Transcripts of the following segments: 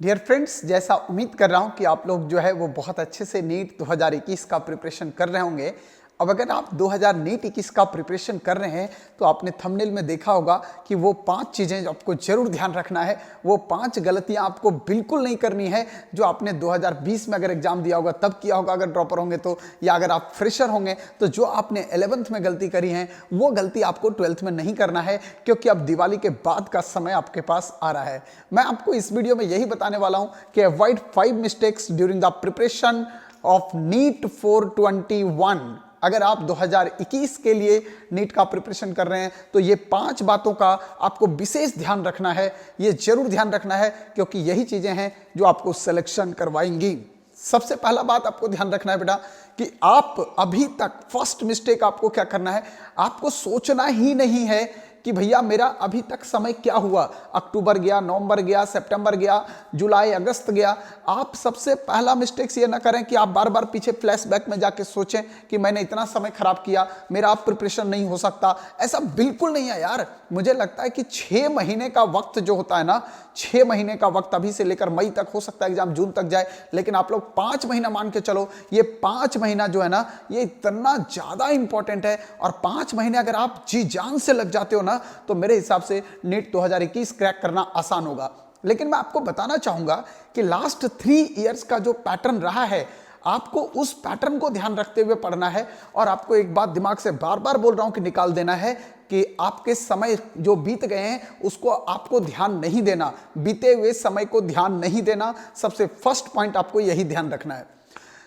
Dear friends, जैसा उम्मीद कर रहा हूं कि आप लोग जो है वो बहुत अच्छे से नीट 2021 का प्रिपरेशन कर रहे होंगे। अब अगर आप 2000 नीट 21 का प्रिपरेशन कर रहे हैं तो आपने थंबनेल में देखा होगा कि वो 5 चीज़ें आपको जरूर ध्यान रखना है। वो 5 गलतियां आपको बिल्कुल नहीं करनी है जो आपने 2020 में अगर एग्जाम दिया होगा तब किया होगा अगर ड्रॉपर होंगे तो, या अगर आप फ्रेशर होंगे तो जो आपने 11th में गलती करी है वो गलती आपको 12th में नहीं करना है, क्योंकि अब दिवाली के बाद का समय आपके पास आ रहा है। मैं आपको इस वीडियो में यही बताने वाला हूं कि avoid 5 mistakes during the preparation of NEET 421। अगर आप 2021 के लिए नीट का प्रिपरेशन कर रहे हैं तो ये 5 बातों का आपको विशेष ध्यान रखना है। ये जरूर ध्यान रखना है क्योंकि यही चीजें हैं जो आपको सिलेक्शन करवाएंगी। सबसे पहला बात आपको ध्यान रखना है बेटा कि आप अभी तक फर्स्ट मिस्टेक आपको क्या करना है, आपको सोचना ही नहीं है कि भैया मेरा अभी तक समय क्या हुआ, अक्टूबर गया, नवंबर गया, सितंबर गया, जुलाई, अगस्त गया। आप सबसे पहला मिस्टेक्स ये ना करें कि आप बार बार पीछे फ्लैशबैक में जाके सोचें कि मैंने इतना समय खराब किया, मेरा अब प्रिपरेशन नहीं हो सकता। ऐसा बिल्कुल नहीं है यार। मुझे लगता है कि 6 महीने का वक्त जो होता है ना, 6 महीने का वक्त, अभी से लेकर मई तक, हो सकता है एग्जाम जून तक जाए, लेकिन आप लोग 5 महीना मान के चलो। ये 5 महीना जो है ना, ये इतना ज्यादा इंपॉर्टेंट है। और 5 महीने अगर आप जी जान से लग जाते हो ना तो मेरे हिसाब से नीट 2021 क्रैक करना आसान होगा। लेकिन मैं आपको बताना चाहूंगा कि लास्ट 3 इयर्स का जो पैटर्न रहा है, आपको उस पैटर्न को ध्यान रखते हुए पढ़ना है। और आपको एक बात दिमाग से बार बार बोल रहा हूं कि निकाल देना है कि आपके समय जो बीत गए हैं उसको आपको ध्यान नहीं देना, बीते हुए समय को ध्यान नहीं देना। सबसे फर्स्ट पॉइंट आपको यही ध्यान रखना है।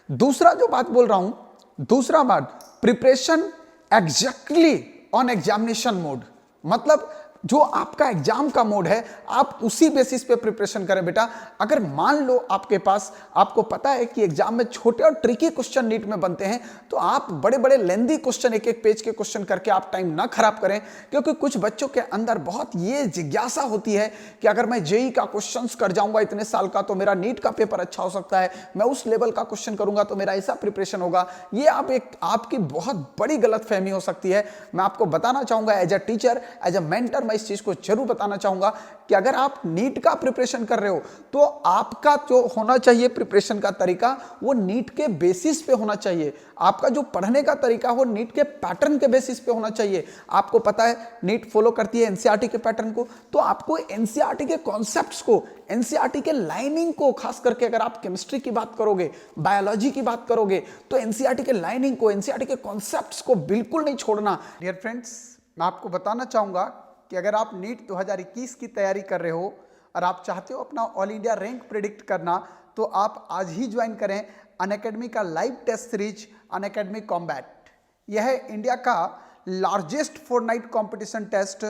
दूसरा जो बात बोल रहा हूं, दूसरा बात, preparation exactly on examination mode. मतलब जो आपका एग्जाम का मोड है आप उसी बेसिस पे प्रिपरेशन करें बेटा। अगर मान लो आपके पास, आपको पता है कि एग्जाम में छोटे और ट्रिकी क्वेश्चन नीट में बनते हैं, तो आप बड़े बड़े लेंदी क्वेश्चन, एक एक पेज के क्वेश्चन करके आप टाइम ना खराब करें। क्योंकि कुछ बच्चों के अंदर बहुत ये जिज्ञासा होती है कि अगर मैं जेई का क्वेश्चन कर जाऊंगा इतने साल का तो मेरा नीट का पेपर अच्छा हो सकता है, मैं उस लेवल का क्वेश्चन करूंगा तो मेरा ऐसा प्रिपरेशन होगा। ये आपकी बहुत बड़ी गलतफहमी हो सकती है। मैं आपको बताना चाहूंगा as a teacher, as a mentor, इस चीज को जरूर बताना चाहूंगा कि अगर आप नीट का प्रिपरेशन कर रहे हो तो आपका जो होना चाहिए प्रिपरेशन का तरीका वो नीट के बेसिस पे होना चाहिए। आपका जो पढ़ने का तरीका हो नीट के पैटर्न के बेसिस पे होना चाहिए। आपको पता है नीट फॉलो करती है एनसीईआरटी के पैटर्न को, तो आपको एनसीईआरटी के कॉन्सेप्ट्स को, एनसीईआरटी के लाइनिंग को, खास करके अगर आप केमिस्ट्री की बात करोगे, बायोलॉजी की बात करोगे, तो एनसीईआरटी के लाइनिंग को, एनसीईआरटी के कॉन्सेप्ट्स को बिल्कुल नहीं छोड़ना। डियर फ्रेंड्स, मैं आपको बताना चाहूंगा कि अगर आप नीट 2021 की तैयारी कर रहे हो और आप चाहते हो अपना ऑल इंडिया रैंक प्रिडिक्ट करना, तो आप आज ही ज्वाइन करें अनअकैडमी का live test series Unacademy combat. यह है इंडिया का लार्जेस्ट फोरनाइट कंपटीशन टेस्ट।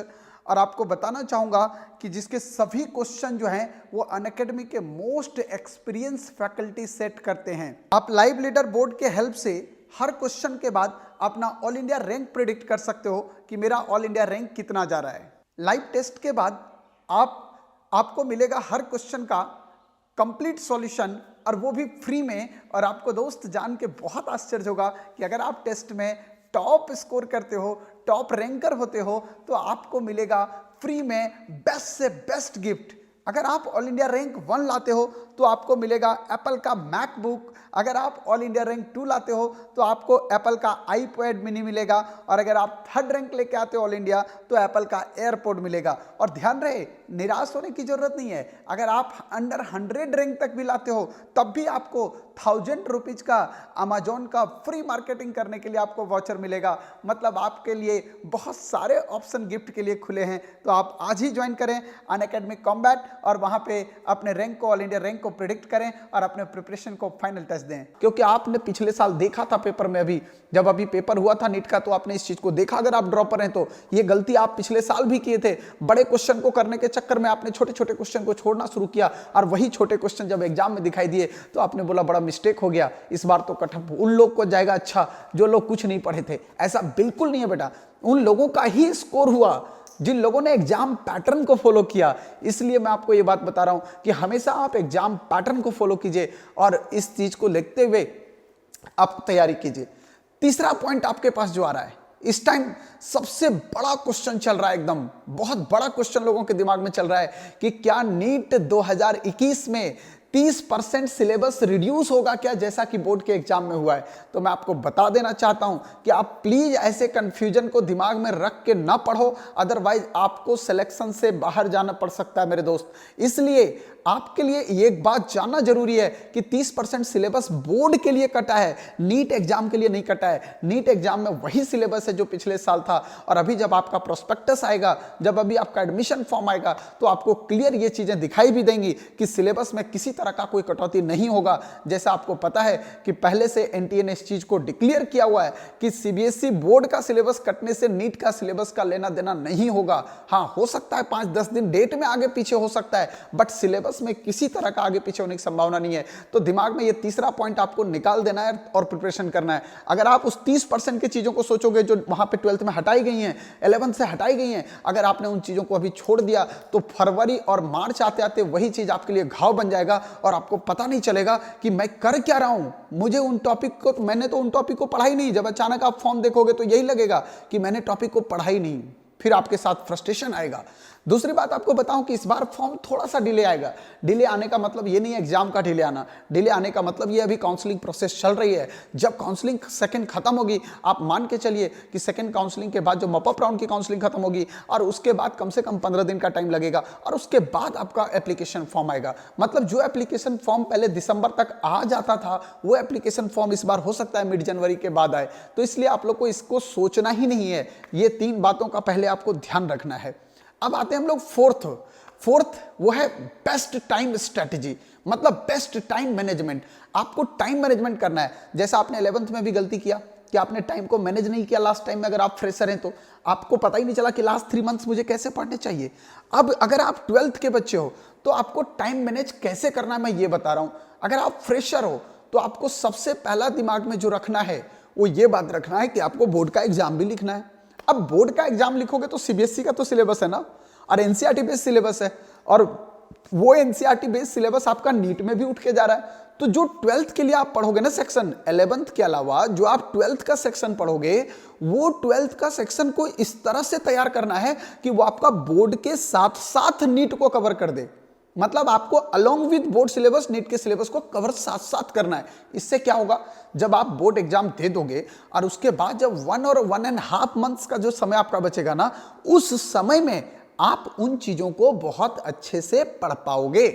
और आपको बताना चाहूंगा कि जिसके सभी क्वेश्चन जो हैं वो अनअकैडमी के मोस्ट एक्सपीरियंस फैकल्टी सेट करते हैं। आप लाइव लीडर बोर्ड के हेल्प से हर क्वेश्चन के बाद अपना ऑल इंडिया रैंक प्रिडिक्ट कर सकते हो कि मेरा ऑल इंडिया रैंक कितना जा रहा है। लाइव टेस्ट के बाद आपको मिलेगा हर क्वेश्चन का कंप्लीट सॉल्यूशन, और वो भी फ्री में। और आपको दोस्त जान के बहुत आश्चर्य होगा कि अगर आप टेस्ट में टॉप स्कोर करते हो, टॉप रैंकर होते हो, तो आपको मिलेगा फ्री में बेस्ट से बेस्ट गिफ्ट। अगर आप ऑल इंडिया रैंक 1 लाते हो तो आपको मिलेगा एप्पल का मैकबुक। अगर आप ऑल इंडिया रैंक 2 लाते हो तो आपको एप्पल का आईपैड मिनी मिलेगा। और अगर आप 3rd रैंक लेके आते हो ऑल इंडिया तो एप्पल का एयरपोर्ट मिलेगा। और ध्यान रहे, निराश होने की जरूरत नहीं है। अगर आप अंडर 100 रैंक तक भी लाते हो तब भी आपको 1000 रुपीज का अमेजोन का फ्री मार्केटिंग करने के लिए आपको वाउचर मिलेगा। मतलब आपके लिए बहुत सारे ऑप्शन गिफ्ट के लिए खुले हैं। तो आप आज ही ज्वाइन करें अनअकैडमी कॉम्बैट और वहां पे अपने रैंक को, ऑल इंडिया रैंक को प्रिडिक्ट करें और अपने प्रिपरेशन को फाइनल टच दें। क्योंकि आपने पिछले साल देखा था पेपर में, जब पेपर हुआ था नीट का, तो आपने इस चीज को देखा। अगर आप ड्रॉपर हैं तो ये गलती आप पिछले साल भी किए थे। बड़े क्वेश्चन को करने के चक्कर में आपने छोटे छोटे क्वेश्चन को छोड़ना शुरू किया, और वही छोटे क्वेश्चन जब एग्जाम में दिखाई दिए तो आपने बोला बड़ा मिस्टेक हो गया, इस बार तो कट ऑफ उन लोग को जाएगा अच्छा जो लोग कुछ नहीं पढ़े थे। ऐसा बिल्कुल नहीं है बेटा, उन लोगों का ही स्कोर हुआ जिन लोगों ने एग्जाम पैटर्न को फॉलो किया। इसलिए मैं आपको यह बात बता रहा हूं कि हमेशा आप एग्जाम पैटर्न को फॉलो कीजिए और इस चीज को लिखते हुए आप तैयारी कीजिए। तीसरा पॉइंट आपके पास जो आ रहा है, इस टाइम सबसे बड़ा क्वेश्चन चल रहा है, एकदम बहुत बड़ा क्वेश्चन लोगों के दिमाग में चल रहा है कि क्या नीट 2021 में 30% सिलेबस रिड्यूस होगा क्या, जैसा कि बोर्ड के एग्जाम में हुआ है। तो मैं आपको बता देना चाहता हूं कि आप प्लीज ऐसे कंफ्यूजन को दिमाग में रख के ना पढ़ो, अदरवाइज आपको सिलेक्शन से बाहर जाना पड़ सकता है मेरे दोस्त। इसलिए आपके लिए एक बात जानना जरूरी है कि 30% सिलेबस बोर्ड के लिए कटा है, नीट एग्जाम के लिए नहीं कटा है। नीट एग्जाम में वही सिलेबस है जो पिछले साल था, और अभी जब आपका प्रोस्पेक्टस आएगा, जब अभी आपका एडमिशन फॉर्म आएगा, तो आपको क्लियर ये चीजें दिखाई भी देंगी कि सिलेबस में किसी तरह का कोई कटौती नहीं होगा। जैसा आपको पता है कि पहले से एनटीए ने इस चीज को डिक्लेयर किया हुआ है कि सीबीएसई बोर्ड का सिलेबस कटने से नीट का सिलेबस का लेना देना नहीं होगा। हाँ, हो सकता है 5-10 दिन डेट में आगे पीछे हो सकता है, बट सिलेबस में किसी तरह का आगे पीछे होने की संभावना नहीं है। तो दिमाग में ये तीसरा पॉइंट आपको निकाल देना है और प्रिपरेशन करना है। अगर आप उस 30% की चीजों को सोचोगे जो वहां पे 12th में हटाई गई हैं, 11th से हटाई गई हैं, अगर आपने उन चीजों को अभी छोड़ दिया तो फरवरी और मार्च आते आते वही चीज आपके लिए घाव बन जाएगा और आपको पता नहीं चलेगा कि मैं कर क्या रहा हूं। मुझे उन टॉपिक को, मैंने तो उन टॉपिक को पढ़ा ही नहीं। जब अचानक आप फॉर्म देखोगे तो यही लगेगा कि मैंने टॉपिक को पढ़ा ही नहीं, फिर आपके साथ फ्रस्ट्रेशन आएगा। दूसरी बात आपको बताऊं कि इस बार फॉर्म थोड़ा सा डिले आएगा। डिले आने का मतलब ये नहीं है एग्जाम का डिले आना, डिले आने का मतलब ये अभी काउंसलिंग प्रोसेस चल रही है। जब काउंसलिंग सेकंड खत्म होगी, आप मान के चलिए कि सेकंड काउंसलिंग के बाद जो मॉपअप राउंड की काउंसलिंग खत्म होगी, और उसके बाद कम से कम 15 दिन का टाइम लगेगा, और उसके बाद आपका एप्लीकेशन फॉर्म आएगा। मतलब जो एप्लीकेशन फॉर्म पहले दिसंबर तक आ जाता था, वो एप्लीकेशन फॉर्म इस बार हो सकता है मिड जनवरी के बाद आए। तो इसलिए आप लोग को इसको सोचना ही नहीं है, ये 3 बातों का पहले आपको ध्यान रखना है। अब आते हैं हम लोग फोर्थ, वो है बेस्ट टाइम स्ट्रेटजी, मतलब बेस्ट टाइम मैनेजमेंट। आपको टाइम मैनेजमेंट करना है। जैसा आपने 11th में भी गलती किया कि आपने टाइम को मैनेज नहीं किया लास्ट टाइम में। अगर आप फ्रेशर हैं तो आपको पता ही नहीं चला कि लास्ट 3 मंथ्स मुझे कैसे पढ़ने चाहिए। अब अगर आप 12th के बच्चे हो तो आपको टाइम मैनेज कैसे करना है मैं ये बता रहा हूं। अगर आप फ्रेशर हो तो आपको सबसे पहला दिमाग में जो रखना है वो ये बात रखना है कि आपको बोर्ड का एग्जाम भी लिखना है। अब बोर्ड का एग्जाम लिखोगे तो सीबीएसई का तो सिलेबस है ना, और एनसीईआरटी बेस्ड सिलेबस है, और वो एनसीईआरटी बेस्ड सिलेबस आपका नीट में भी उठ के जा रहा है। तो जो 12th के लिए आप पढ़ोगे ना सेक्शन, 11th के अलावा जो आप 12th का सेक्शन पढ़ोगे, वो 12th का सेक्शन को इस तरह से तैयार करना है कि वो आपका बोर्ड के साथ साथ नीट को कवर कर दे। मतलब आपको along with board syllabus NEET के सिलेबस को कवर साथ साथ करना है। इससे क्या होगा, जब आप बोर्ड एग्जाम दे दोगे और उसके बाद जब 1 और 1.5 मंथ्स का जो समय आपका बचेगा ना, उस समय में आप उन चीजों को बहुत अच्छे से पढ़ पाओगे,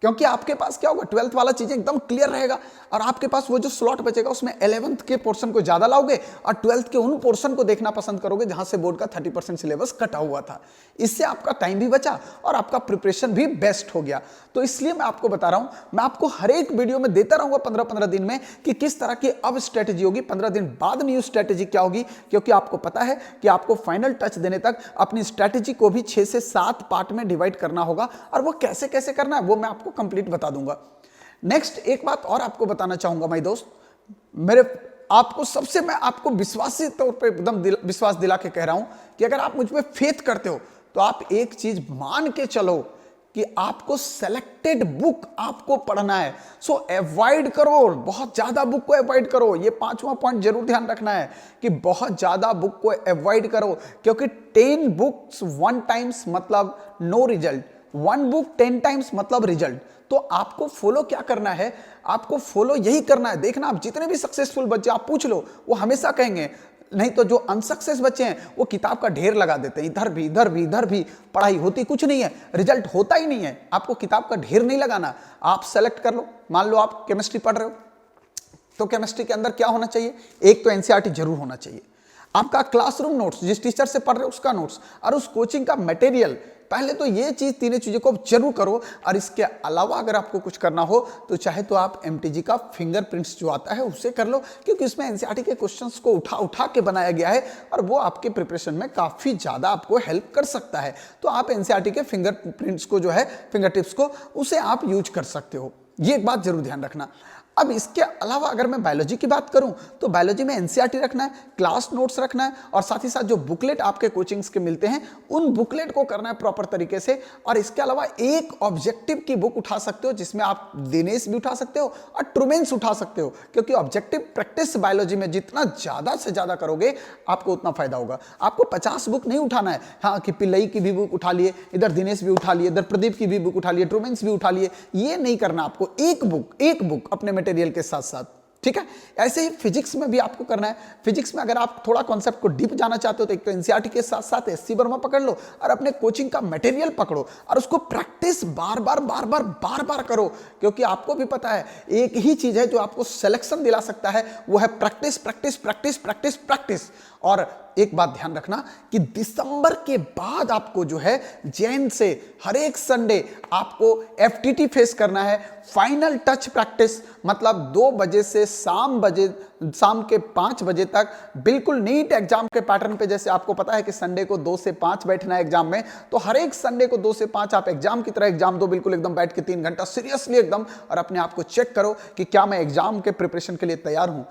क्योंकि आपके पास क्या होगा, 12th वाला चीजें एकदम क्लियर रहेगा, और आपके पास वो जो स्लॉट बचेगा उसमें 11th के पोर्शन को ज्यादा लाओगे और 12th के उन पोर्शन को देखना पसंद करोगे जहां से बोर्ड का 30% सिलेबस कटा हुआ था। इससे आपका टाइम भी बचा और आपका प्रिपरेशन भी बेस्ट हो गया। तो इसलिए मैं आपको बता रहा हूं, मैं आपको हर एक वीडियो में देता रहूंगा 15-15 दिन में कि किस तरह की अब स्ट्रेटेजी होगी, 15 दिन बाद न्यू स्ट्रेटेजी क्या होगी, क्योंकि आपको पता है कि आपको फाइनल टच देने तक अपनी स्ट्रेटेजी को भी 6 से 7 पार्ट में डिवाइड करना होगा, और वो कैसे कैसे करना है वो मैं आपको कंप्लीट बता दूंगा। नेक्स्ट एक बात और आपको बताना चाहूंगा भाई दोस्त, मैं आपको विश्वासी तौर पे एकदम विश्वास दिला के कह रहा हूं कि अगर आप मुझ पे फेथ करते हो तो आप एक चीज मान के चलो कि आपको सेलेक्टेड बुक आपको पढ़ना है। सो अवॉइड करो, बहुत ज्यादा बुक को अवॉइड करो। ये 5वां पॉइंट जरूर ध्यान रखना है कि बहुत ज्यादा बुक को अवॉइड करो, क्योंकि 10 बुक्स 1 टाइम्स मतलब नो रिजल्ट, 1 बुक 10 टाइम्स मतलब रिजल्ट। तो आपको फॉलो क्या करना है, आपको फॉलो यही करना है। देखना, आप जितने भी सक्सेसफुल बच्चे आप पूछ लो, वो हमेशा कहेंगे, नहीं तो जो अनसक्सेस बच्चे हैं वो किताब का ढेर लगा देते हैं, इधर भी इधर भी इधर भी, पढ़ाई होती कुछ नहीं है, रिजल्ट होता ही नहीं है। आपको किताब का ढेर नहीं लगाना, आप सेलेक्ट कर लो। मान लो आप केमिस्ट्री पढ़ रहे हो तो केमिस्ट्री के अंदर क्या होना चाहिए, एक तो एनसीईआरटी जरूर होना चाहिए, आपका क्लासरूम नोट्स, जिस टीचर से पढ़ रहे हो उसका नोट्स, और उस कोचिंग का मटेरियल। पहले तो ये तीनों चीजों को जरूर करो। और इसके अलावा अगर आपको कुछ करना हो तो चाहे तो आप एमटीजी का फिंगरप्रिंट्स जो आता है उससे कर लो, क्योंकि इसमें एनसीईआरटी के क्वेश्चंस को उठा उठा के बनाया गया है और वो आपके प्रिपरेशन में काफी ज्यादा आपको हेल्प कर सकता है। तो आप एनसीईआरटी के फिंगरप्रिंट्स को जो है, फिंगर टिप्स को, उसे आप यूज कर सकते हो। ये एक बात जरूर ध्यान रखना। अब इसके अलावा अगर मैं बायोलॉजी की बात करूं तो बायोलॉजी में एनसीईआरटी रखना है, क्लास नोट्स रखना है और साथ ही साथ जो बुकलेट आपके कोचिंग्स के मिलते हैं उन बुकलेट को करना है प्रॉपर तरीके से। और इसके अलावा एक ऑब्जेक्टिव की बुक उठा सकते हो जिसमें आप दिनेश भी उठा सकते हो और ट्रूमेंस उठा सकते हो, क्योंकि ऑब्जेक्टिव प्रैक्टिस बायोलॉजी में जितना ज्यादा से ज्यादा करोगे आपको उतना फायदा होगा। आपको 50 बुक नहीं उठाना है, हाँ कि पिल्लई की भी बुक उठा लिए, इधर दिनेश भी उठा लिए, इधर प्रदीप की भी बुक उठा लिए, ट्रूमेंस भी उठा लिए, ये नहीं करना। आपको एक बुक अपने मटेरियल के साथ साथ, ठीक है। ऐसे ही फिजिक्स में भी आपको करना है। फिजिक्स में अगर आप थोड़ा कॉन्सेप्ट को डीप जाना चाहते हो तो एक तो एनसीईआरटी के साथ साथ एससी वर्मा पकड़ लो और अपने कोचिंग का मटेरियल पकड़ो और उसको प्रैक्टिस बार बार करो, क्योंकि आपको भी पता है एक ही चीज है जो आपको सिलेक्शन दिला सकता है, वो है practice practice practice practice practice. और एक बात ध्यान रखना कि दिसंबर के बाद आपको जो है जैन से हर एक संडे आपको एफटीटी फेस करना है, फाइनल टच प्रैक्टिस, मतलब 2 बजे से शाम के 5 बजे तक बिल्कुल नीट एग्जाम के पैटर्न पे। जैसे आपको पता है कि संडे को 2 से 5 बैठना है एग्जाम में, तो हर एक संडे को 2 से 5 आप एग्जाम की तरह एग्जाम दो, बिल्कुल एकदम बैठ के 3 घंटा सीरियसली एकदम, और अपने आप को चेक करो कि क्या मैं एग्जाम के प्रिपरेशन के लिए तैयार हूं।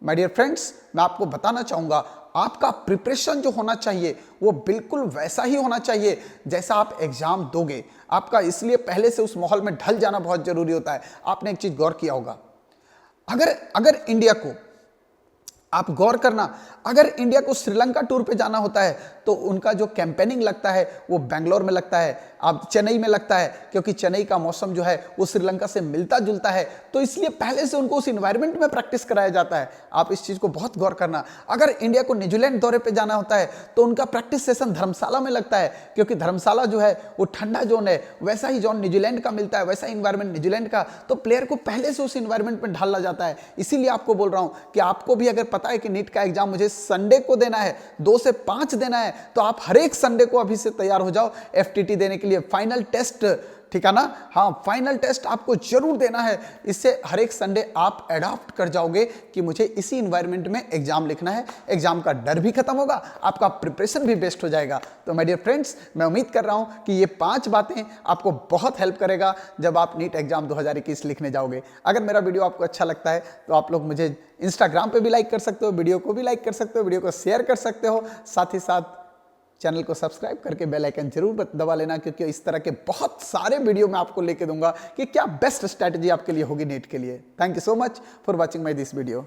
माय डियर फ्रेंड्स, मैं आपको बताना चाहूंगा आपका प्रिपरेशन जो होना चाहिए वो बिल्कुल वैसा ही होना चाहिए जैसा आप एग्जाम दोगे। आपका इसलिए पहले से उस माहौल में ढल जाना बहुत जरूरी होता है। आपने एक चीज गौर किया होगा, अगर इंडिया को, आप गौर करना, अगर इंडिया को श्रीलंका टूर पे जाना होता है तो उनका जो कैंपेनिंग लगता है वो बेंगलोर में लगता है, अब चेन्नई में लगता है, क्योंकि चेन्नई का मौसम जो है वो श्रीलंका से मिलता जुलता है, तो इसलिए पहले से उनको उस इन्वायरमेंट में प्रैक्टिस कराया जाता है। आप इस चीज को बहुत गौर करना। अगर इंडिया को न्यूजीलैंड दौरे पे जाना होता है तो उनका प्रैक्टिस सेशन धर्मशाला में लगता है, क्योंकि धर्मशाला जो है वो ठंडा जोन है, वैसा ही जोन न्यूजीलैंड का मिलता है, वैसा इन्वायरमेंट न्यूजीलैंड का, तो प्लेयर को पहले से उस इन्वायरमेंट में ढाला जाता है। इसीलिए आपको बोल रहा हूं कि आपको भी अगर पता है कि नीट का एग्जाम मुझे संडे को देना है, 2 से 5 देना है, तो आप हर एक संडे को अभी से तैयार हो जाओ एफटीटी देने के लिए। फाइनल टेस्ट, ठीक है ना, हाँ फाइनल टेस्ट आपको जरूर देना है। इससे हर एक संडे आप एडॉप्ट कर जाओगे कि मुझे इसी इन्वायरमेंट में एग्जाम लिखना है, एग्जाम का डर भी खत्म होगा, आपका प्रिपरेशन भी बेस्ट हो जाएगा। तो माय डियर फ्रेंड्स, मैं उम्मीद कर रहा हूं कि ये 5 बातें आपको बहुत हेल्प करेगा जब आप नीट एग्जाम 2021 लिखने जाओगे। अगर मेरा वीडियो आपको अच्छा लगता है तो आप लोग मुझे इंस्टाग्राम पे भी लाइक कर सकते हो, वीडियो को भी लाइक कर सकते हो, वीडियो को शेयर कर सकते हो, साथ ही साथ चैनल को सब्सक्राइब करके बेल आइकन जरूर दबा लेना, क्योंकि इस तरह के बहुत सारे वीडियो मैं आपको लेके दूंगा कि क्या बेस्ट स्ट्रैटेजी आपके लिए होगी नीट के लिए। Thank you so much for watching my this video.